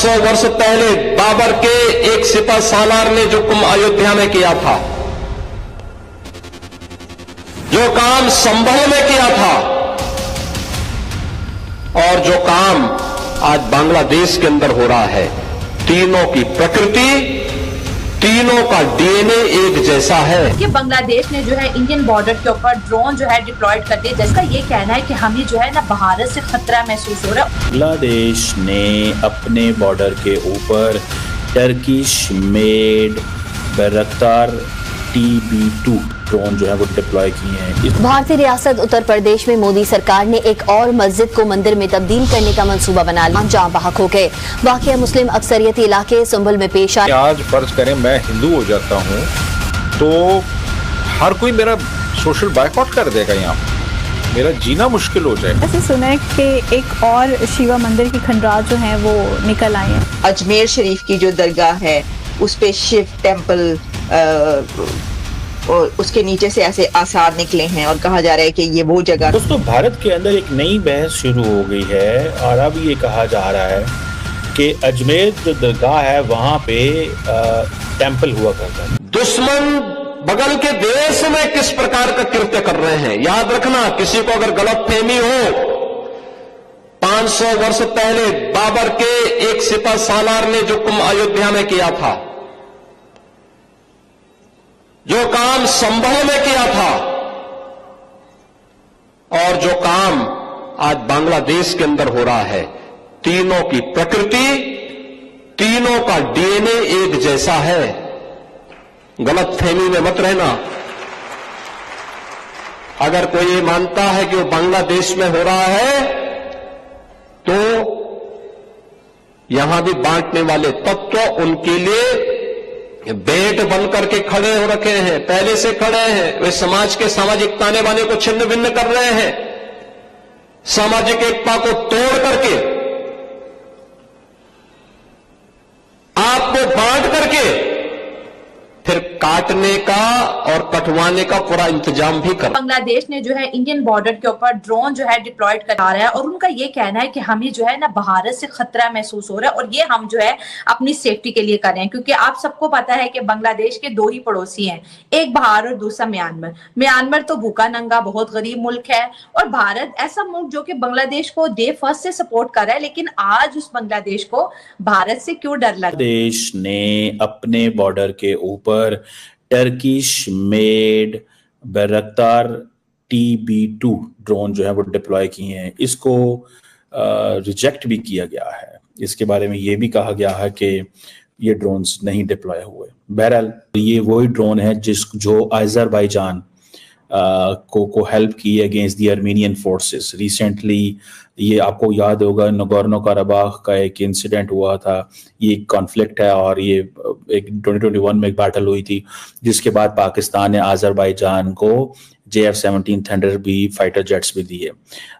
500 वर्ष पहले बाबर के एक सिपह सालार ने जो कुंभ अयोध्या में किया था, जो काम संभल में किया था, और जो काम आज बांग्लादेश के अंदर हो रहा है, तीनों की प्रकृति, तीनों का डीएनए एक जैसा है। कि बांग्लादेश ने जो है इंडियन बॉर्डर के ऊपर ड्रोन जो है डिप्लॉयड कर दिए, जिसका ये कहना है कि हमें जो है ना भारत से खतरा महसूस हो रहा है। बांग्लादेश ने अपने बॉर्डर के ऊपर टर्किश मेड बैरक्तार TB2 ड्रोन जो है वो डिप्लॉय किए हैं। भारतीय रियासत उत्तर प्रदेश में मोदी सरकार ने एक और मस्जिद को मंदिर में तब्दील करने का मंसूबा बना लिया, जहां बाहक हो गए। वाकया मुस्लिम अक्सरियती इलाके संभल में पेश आया। आज फर्ज करें मैं हिंदू हो जाता हूँ तो हर कोई मेरा सोशल बायकॉट कर देगा, यहाँ मेरा जीना मुश्किल हो जाएगा। ऐसे सुना है कि एक और शिवा मंदिर की खंडरात जो है वो निकल आई है। अजमेर शरीफ की जो दरगाह है उस पे शिव टेम्पल और उसके नीचे से ऐसे आसार निकले हैं और कहा जा रहा है कि ये वो जगह। दोस्तों, भारत के अंदर एक नई बहस शुरू हो गई है और अब ये कहा जा रहा है कि अजमेर जो दरगाह है वहां पे टेम्पल हुआ करता है। दुश्मन बगल के देश में किस प्रकार का कृत्य कर रहे हैं, याद रखना। किसी को अगर गलतफहमी हो, 500 वर्ष पहले बाबर के एक सिपह सालार ने जो कुंभ अयोध्या में किया था, जो काम संभल में किया था, और जो काम आज बांग्लादेश के अंदर हो रहा है, तीनों की प्रकृति, तीनों का डीएनए एक जैसा है। गलतफहमी में मत रहना। अगर कोई ये मानता है कि वो बांग्लादेश में हो रहा है तो यहां भी बांटने वाले तत्व उनके लिए बेट बन करके खड़े हो रखे हैं, पहले से खड़े हैं। वे समाज के सामाजिक ताने बाने को छिन्न भिन्न कर रहे हैं, सामाजिक एकता को तोड़ करके, आपको बांट करके फिर काटने का और कटवाने का पूरा इंतजाम भी कर। बांग्लादेश ने जो है इंडियन बॉर्डर के ऊपर ड्रोन जो है डिप्लॉयड करा रहा है और उनका ये कहना है कि हमें जो है ना भारत से खतरा महसूस हो रहा है और ये हम जो है अपनी सेफ्टी के लिए कर रहे हैं। क्योंकि आप सबको पता है कि बांग्लादेश के दो ही पड़ोसी हैं, एक भारत और दूसरा म्यांमार। म्यांमार तो भूखा नंगा बहुत गरीब मुल्क है और भारत ऐसा मुल्क जो कि बांग्लादेश को डे फर्स्ट से सपोर्ट कर रहा है, लेकिन आज उस बांग्लादेश को भारत से क्यों डर लग रहा है? बांग्लादेश ने अपने बॉर्डर के ऊपर टर्किश मेड बैरक्तार TB2 ड्रोन जो है वो डिप्लॉय किए हैं। इसको रिजेक्ट भी किया गया है। इसके बारे में ये भी कहा गया है कि ये ड्रोन्स नहीं डिप्लॉय हुए। बहरहाल ये वही ड्रोन है जो अजरबैजान को हेल्प की against the Armenian forces. Recently ये आपको याद होगा, नगोर्नो कराबाख का एक इंसिडेंट हुआ था। ये एक कॉन्फ्लिक्ट है और ये एक 2021 में एक बैटल हुई थी, जिसके बाद पाकिस्तान ने अजरबैजान को JF-17 थंडर भी फाइटर जेट्स भी दिए।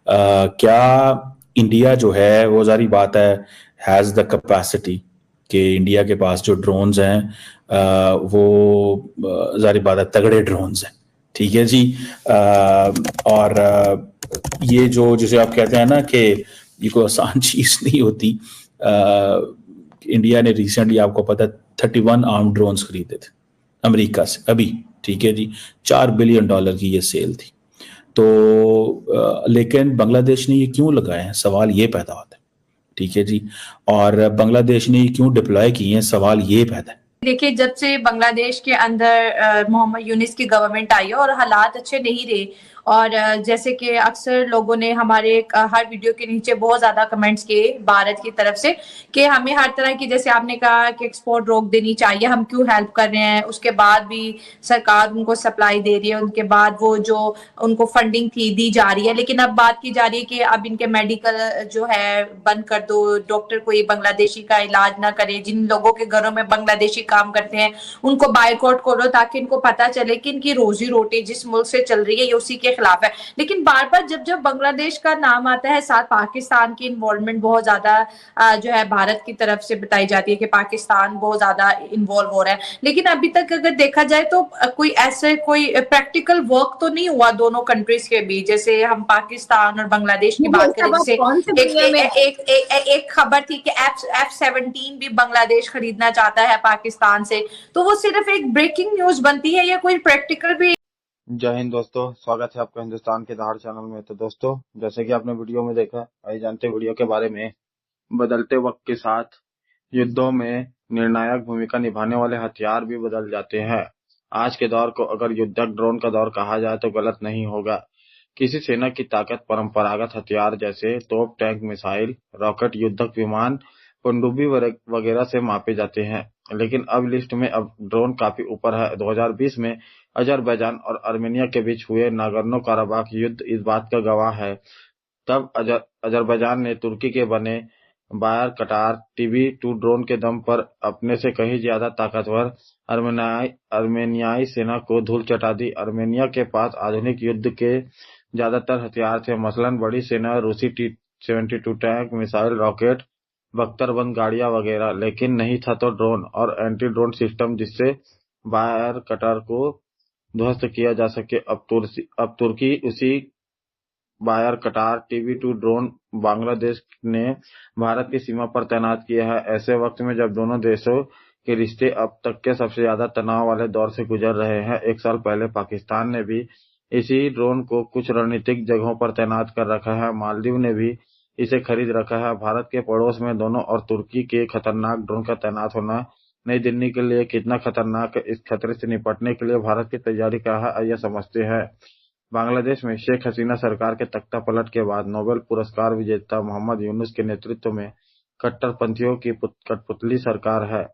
क्या इंडिया जो है वो जारी बात है हैज़ द कैपेसिटी कि इंडिया के पास जो ड्रोन्स हैं वो जारी बात है तगड़े ड्रोन्स हैं, ठीक है जी। और ये जो जिसे आप कहते हैं ना कि ये कोई आसान चीज नहीं होती। इंडिया ने रिसेंटली आपको पता 31 आर्म ड्रोन्स खरीदे थे अमेरिका से अभी, ठीक है जी। $4 बिलियन की ये सेल थी। तो लेकिन बांग्लादेश ने ये क्यों लगाए हैं, सवाल ये पैदा होता है, ठीक है जी। और बांग्लादेश ने ये क्यों डिप्लॉय किए हैं, सवाल ये पैदा है। देखिए, जब से बांग्लादेश के अंदर मोहम्मद यूनिस की गवर्नमेंट आई है और हालात अच्छे नहीं रहे, और जैसे कि अक्सर लोगों ने हमारे हर वीडियो के नीचे बहुत ज्यादा कमेंट्स किए भारत की तरफ से कि हमें हर तरह की, जैसे आपने कहा कि एक्सपोर्ट रोक देनी चाहिए, हम क्यों हेल्प कर रहे हैं, उसके बाद भी सरकार उनको सप्लाई दे रही है, उनके बाद वो जो उनको फंडिंग थी दी जा रही है। लेकिन अब बात की जा रही है कि अब इनके मेडिकल जो है बंद कर दो, डॉक्टर कोई बांग्लादेशी का इलाज ना करे, जिन लोगों के घरों में बांग्लादेशी काम करते हैं उनको बायकॉट करो, ताकि इनको पता चले कि इनकी रोजी रोटी जिस मुल्क से चल रही है ये उसी के के खिलाफ है। लेकिन बार बार जब जब बांग्लादेश का नाम आता है, साथ पाकिस्तान की इन्वॉल्वमेंट बहुत ज्यादा जो है भारत की तरफ से बताई जाती है कि पाकिस्तान बहुत ज्यादा इन्वॉल्व हो रहा है। लेकिन अभी तक अगर देखा जाए तो कोई ऐसे कोई प्रैक्टिकल वर्क तो नहीं हुआ दोनों कंट्रीज के बीच। जैसे हम पाकिस्तान और बांग्लादेश की बात करें, जैसे एक खबर थी कि F-17 भी बांग्लादेश खरीदना चाहता है पाकिस्तान से, तो वो सिर्फ एक ब्रेकिंग न्यूज बनती है या कोई प्रैक्टिकल भी? जय हिंद दोस्तों, स्वागत है आपका हिंदुस्तान के दहाड़ चैनल में। तो दोस्तों, जैसे कि आपने वीडियो में देखा, आइए जानते हैं वीडियो के बारे में। बदलते वक्त के साथ युद्धों में निर्णायक भूमिका निभाने वाले हथियार भी बदल जाते हैं। आज के दौर को अगर युद्धक ड्रोन का दौर कहा जाए तो गलत नहीं होगा। किसी सेना की ताकत परंपरागत हथियार जैसे तोप, टैंक, मिसाइल, रॉकेट, युद्धक विमान, पनडुब्बी वगैरह से मापे जाते हैं। लेकिन अब लिस्ट में अब ड्रोन काफी ऊपर है। 2020 में अजरबैजान और आर्मेनिया के बीच हुए नागोर्नो काराबाख युद्ध इस बात का गवाह है। तब अजरबैजान ने तुर्की के बने बायर कटार TB2 ड्रोन के दम पर अपने से कहीं ज्यादा ताकतवर आर्मेनियाई सेना को धूल चटा दी। आर्मेनिया के पास आधुनिक युद्ध के ज्यादातर हथियार थे, मसलन बड़ी सेना, रूसी T-72 टैंक, मिसाइल, रॉकेट, बख्तरबंद गाड़ियां वगैरह, लेकिन नहीं था तो ड्रोन और एंटी ड्रोन सिस्टम जिससे बायर कटार को ध्वस्त किया जा सके। अब तुर्की उसी बायर कटार TB2 ड्रोन बांग्लादेश ने भारत की सीमा पर तैनात किया है। ऐसे वक्त में जब दोनों देशों के रिश्ते अब तक के सबसे ज्यादा तनाव वाले दौर से गुजर रहे हैं। एक साल पहले पाकिस्तान ने भी इसी ड्रोन को कुछ रणनीतिक जगहों पर तैनात कर रखा है। मालदीव ने भी इसे खरीद रखा है। भारत के पड़ोस में दोनों और तुर्की के खतरनाक ड्रोन का तैनात होना नई दिल्ली के लिए कितना खतरनाक है। इस खतरे से निपटने के लिए भारत की तैयारी क्या है, आइए समझते हैं। बांग्लादेश में शेख हसीना सरकार के तख्ता पलट के बाद नोबेल पुरस्कार विजेता मोहम्मद यूनुस के नेतृत्व में कट्टरपंथियों की कठपुतली सरकार है।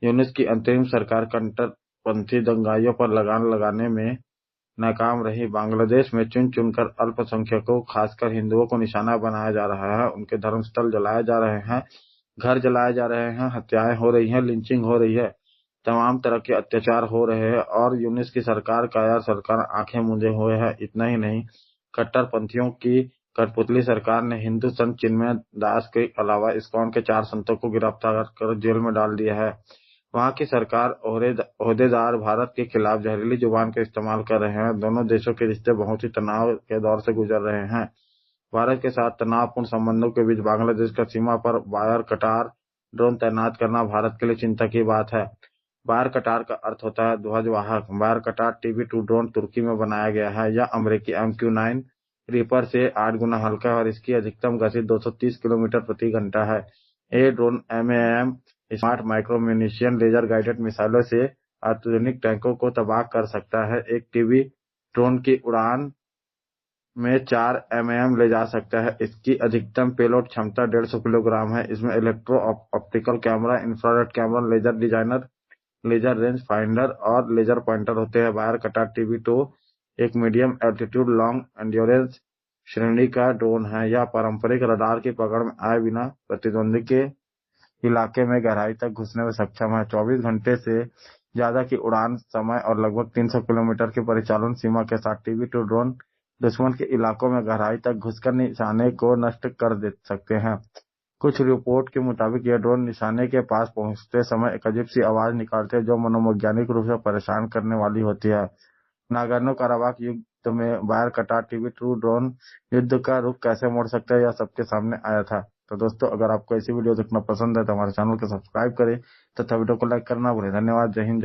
यूनुस की अंतरिम सरकार कट्टरपंथी दंगाइयों पर लगाम लगाने में नाकाम रही। बांग्लादेश में चुन चुनकर अल्पसंख्यकों, खासकर हिंदुओं को निशाना बनाया जा रहा है। उनके धर्मस्थल जलाए जा रहे हैं, घर जलाए जा रहे हैं, हत्याएं हो रही हैं, लिंचिंग हो रही है, तमाम तरह के अत्याचार हो रहे हैं और यूनुस की सरकार, कायर सरकार आंखें मूंदे हुए है। इतना ही नहीं, कट्टरपंथियों की कठपुतली सरकार ने हिंदू संत चिन्मय दास के अलावा इस्कॉन के 4 संतों को गिरफ्तार कर जेल में डाल दिया है। वहां की सरकार ओहदेदार भारत के खिलाफ जहरीली जुबान का इस्तेमाल कर रहे हैं। दोनों देशों के रिश्ते बहुत ही तनाव के दौर से गुजर रहे हैं। भारत के साथ तनावपूर्ण संबंधों के बीच बांग्लादेश का सीमा पर बायर कटार ड्रोन तैनात करना भारत के लिए चिंता की बात है। बायर कटार का अर्थ होता है ध्वजवाहक। बायर कटार TB2 ड्रोन तुर्की में बनाया गया है। यह अमेरिकी MQ-9 रीपर से 8 गुना हल्का है और इसकी अधिकतम गति 230 किलोमीटर प्रति घंटा है। ये drone MAM smart micro munition laser guided मिसाइलों से आधुनिक टैंकों को तबाह कर सकता है। एक TB ड्रोन की उड़ान में 4 mm ले जा सकता है। इसकी अधिकतम पेलोड क्षमता 150 किलोग्राम है। इसमें electro optical camera, infrared camera, laser designer, laser range finder और लेजर पॉइंटर होते हैं। बायर कटार TB2 एक मीडियम एल्टीट्यूड लॉन्ग एंड्योरेंस श्रेणी का ड्रोन है। यह पारंपरिक रडार की पकड़ में आए बिना प्रतिद्वंदी के इलाके में गहराई तक घुसने में सक्षम है। 24 घंटे से ज्यादा की उड़ान समय और लगभग 300 किलोमीटर की परिचालन सीमा के साथ TB2 ड्रोन दुश्मन के इलाकों में गहराई तक घुसकर निशाने को नष्ट कर दे सकते हैं। कुछ रिपोर्ट के मुताबिक यह ड्रोन निशाने के पास पहुंचते समय एक अजीब सी आवाज निकालते हैं जो मनोवैज्ञानिक रूप से परेशान करने वाली होती है। नागोर्नो काराबाख युद्ध में बायर कटार TB2 ड्रोन युद्ध का रुख कैसे मोड़ सकता है, यह सबके सामने आया था। तो दोस्तों, अगर आपको ऐसी वीडियो देखना पसंद है तो हमारे चैनल को सब्सक्राइब करें तथा वीडियो को लाइक करना भूलें। धन्यवाद। जय हिंद।